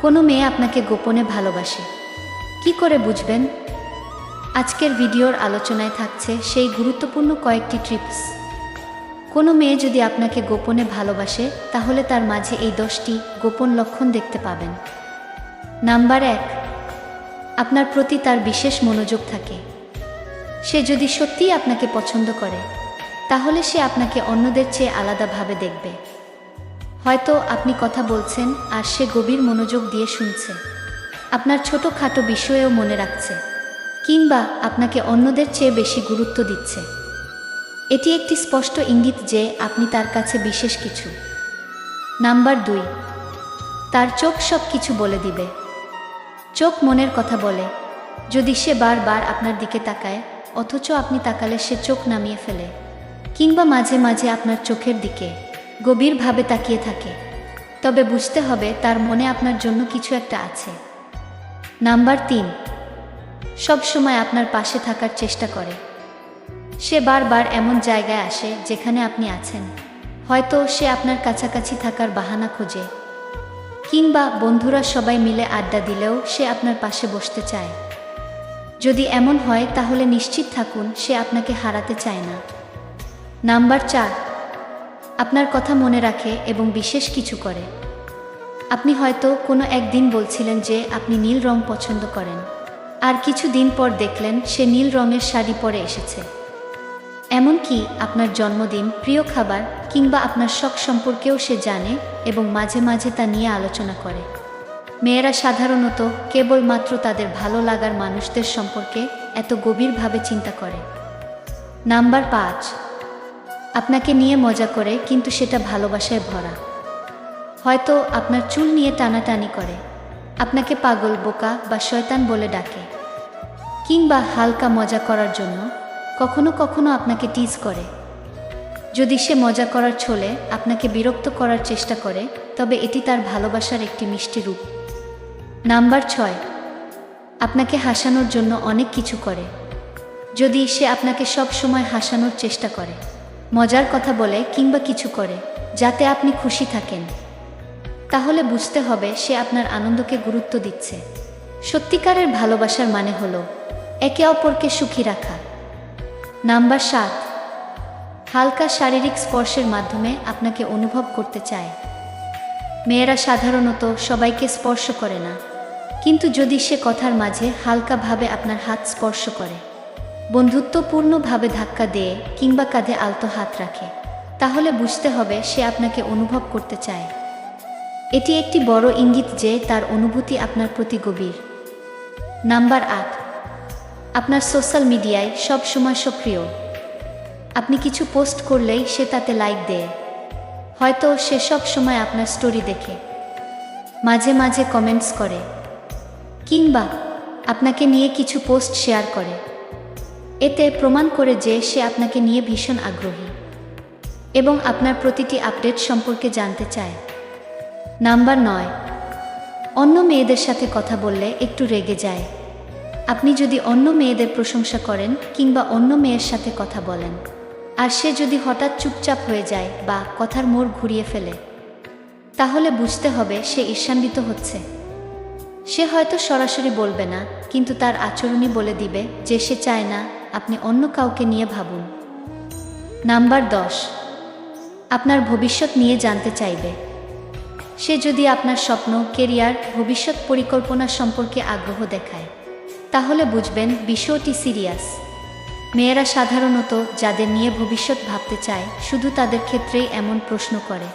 কোনো মেয়ে আপনাকে গোপনে ভালোবাসে, কি করে বুঝবেন? আজকের ভিডিওর আলোচনায় থাকছে সেই গুরুত্বপূর্ণ কয়েকটি টিপস। কোনো মেয়ে যদি আপনাকে গোপনে ভালোবাসে তাহলে তার মাঝে এই 10টি গোপন লক্ষণ দেখতে পাবেন। নাম্বার 1, আপনার প্রতি তার বিশেষ মনোযোগ থাকে। সে যদি সত্যিই আপনাকে পছন্দ করে তাহলে সে আপনাকে অন্যদের চেয়ে আলাদাভাবে দেখবে। হয়তো আপনি কথা বলছেন আর সে গভীর মনোযোগ দিয়ে শুনছে, আপনার ছোটোখাটো বিষয়েও মনে রাখছে, কিংবা আপনাকে অন্যদের চেয়ে বেশি গুরুত্ব দিচ্ছে। এটি একটি স্পষ্ট ইঙ্গিত যে আপনি তার কাছে বিশেষ কিছু। নাম্বার 2, তার চোখ সব কিছু বলে দিবে। চোখ মনের কথা বলে। যদি সে বারবার আপনার দিকে তাকায় অথচ আপনি তাকালে সে চোখ নামিয়ে ফেলে, কিংবা মাঝে মাঝে আপনার চোখের দিকে গভীরভাবে তাকিয়ে থাকে, তবে বুঝতে হবে তার মনে আপনার জন্য কিছু একটা আছে। নাম্বার 3, সব সময় আপনার পাশে থাকার চেষ্টা করে। সে বারবার এমন জায়গায় আসে যেখানে আপনি আছেন। হয়তো সে আপনার কাছাকাছি থাকার বাহানা খোঁজে, কিংবা বন্ধুরা সবাই মিলে আড্ডা দিলেও সে আপনার পাশে বসতে চায়। যদি এমন হয় তাহলে নিশ্চিত থাকুন সে আপনাকে হারাতে চায় না। নাম্বার 4, আপনার কথা মনে রাখে এবং বিশেষ কিছু করে। আপনি হয়তো কোনো একদিন বলছিলেন যে আপনি নীল রং পছন্দ করেন, আর কিছু দিন পর দেখলেন সে নীল রঙের শাড়ি পরে এসেছে। এমনকি আপনার জন্মদিন, প্রিয় খাবার কিংবা আপনার শখ সম্পর্কেও সে জানে এবং মাঝে মাঝে তা নিয়ে আলোচনা করে। মেয়েরা সাধারণত কেবলমাত্র তাদের ভালো লাগার মানুষদের সম্পর্কে এত গভীরভাবে চিন্তা করে। নাম্বার 5, আপনাকে নিয়ে মজা করে কিন্তু সেটা ভালোবাসায় ভরা। হয়তো আপনার চুল নিয়ে টানাটানি করে, আপনাকে পাগল, বোকা বা শয়তান বলে ডাকে, কিংবা হালকা মজা করার জন্য কখনো কখনো আপনাকে টিজ করে। যদি সে মজা করার ছলে আপনাকে বিরক্ত করার চেষ্টা করে তবে এটি তার ভালোবাসার একটি মিষ্টি রূপ। নাম্বার 6, আপনাকে হাসানোর জন্য অনেক কিছু করে। যদি সে আপনাকে সব সময় হাসানোর চেষ্টা করে, মজার কথা বলে কিংবা কিছু করে যাতে আপনি খুশি থাকেন, তাহলে বুঝতে হবে সে আপনার আনন্দকে গুরুত্ব দিচ্ছে। সত্যিকারের ভালোবাসার মানে হলো একে অপরকে সুখী রাখা। নাম্বার 7, হালকা শারীরিক স্পর্শের মাধ্যমে আপনাকে অনুভব করতে চায়। মেয়েরা সাধারণত সবাইকে স্পর্শ করে না, কিন্তু যদি সে কথার মাঝে হালকাভাবে আপনার হাত স্পর্শ করে, বন্ধুত্বপূর্ণভাবে ধাক্কা দিয়ে কিংবা কাঁধে আলতো হাত রাখে, তাহলে বুঝতে হবে সে আপনাকে অনুভব করতে চায়। এটি একটি বড় ইঙ্গিত যে তার অনুভূতি আপনার প্রতি গভীর। নাম্বার 8, আপনার সোশ্যাল মিডিয়ায় সব সময় সক্রিয়। আপনি কিছু পোস্ট করলেই সে তাতে লাইক দেয়। হয়তো সে সব সময় আপনার স্টোরি দেখে, মাঝে মাঝে কমেন্টস করে, কিংবা আপনাকে নিয়ে কিছু পোস্ট শেয়ার করে। এতে প্রমাণ করে যে সে আপনাকে নিয়ে ভীষণ আগ্রহী এবং আপনার প্রতিটি আপডেট সম্পর্কে জানতে চায়। নাম্বার 9, অন্য মেয়েদের সাথে কথা বললে একটু রেগে যায়। আপনি যদি অন্য মেয়েদের প্রশংসা করেন কিংবা অন্য মেয়ের সাথে কথা বলেন আর সে যদি হঠাৎ চুপচাপ হয়ে যায় বা কথার মোড় ঘুরিয়ে ফেলে, তাহলে বুঝতে হবে সে ঈর্ষান্বিত হচ্ছে। সে হয়তো সরাসরি বলবে না, কিন্তু তার আচরণই বলে দিবে যে সে চায় না আপনি অন্য কাউকে নিয়ে ভাবুন। নাম্বার 10, আপনার ভবিষ্যৎ নিয়ে জানতে চাইবে। সে যদি আপনার স্বপ্ন, কেরিয়ার, ভবিষ্যৎ পরিকল্পনা সম্পর্কে আগ্রহ দেখায়, তাহলে বুঝবেন বিষয়টি সিরিয়াস। মেয়েরা সাধারণত যাদের নিয়ে ভবিষ্যৎ ভাবতে চায় শুধু তাদের ক্ষেত্রেই এমন প্রশ্ন করে।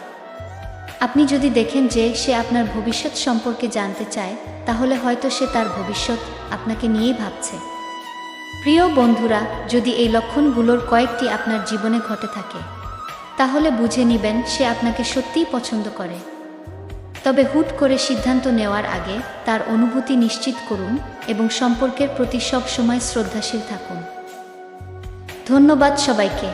আপনি যদি দেখেন যে সে আপনার ভবিষ্যৎ সম্পর্কে জানতে চায়, তাহলে হয়তো সে তার ভবিষ্যৎ আপনাকে নিয়েই ভাবছে। প্রিয় বন্ধুরা, যদি এই লক্ষণগুলোর কয়েকটি আপনার জীবনে ঘটে থাকে তাহলে বুঝে নেবেন সে আপনাকে সত্যিই পছন্দ করে। তবে হুট করে সিদ্ধান্ত নেওয়ার আগে তার অনুভূতি নিশ্চিত করুন এবং সম্পর্কের প্রতি সব সময় শ্রদ্ধাশীল থাকুন। ধন্যবাদ সবাইকে।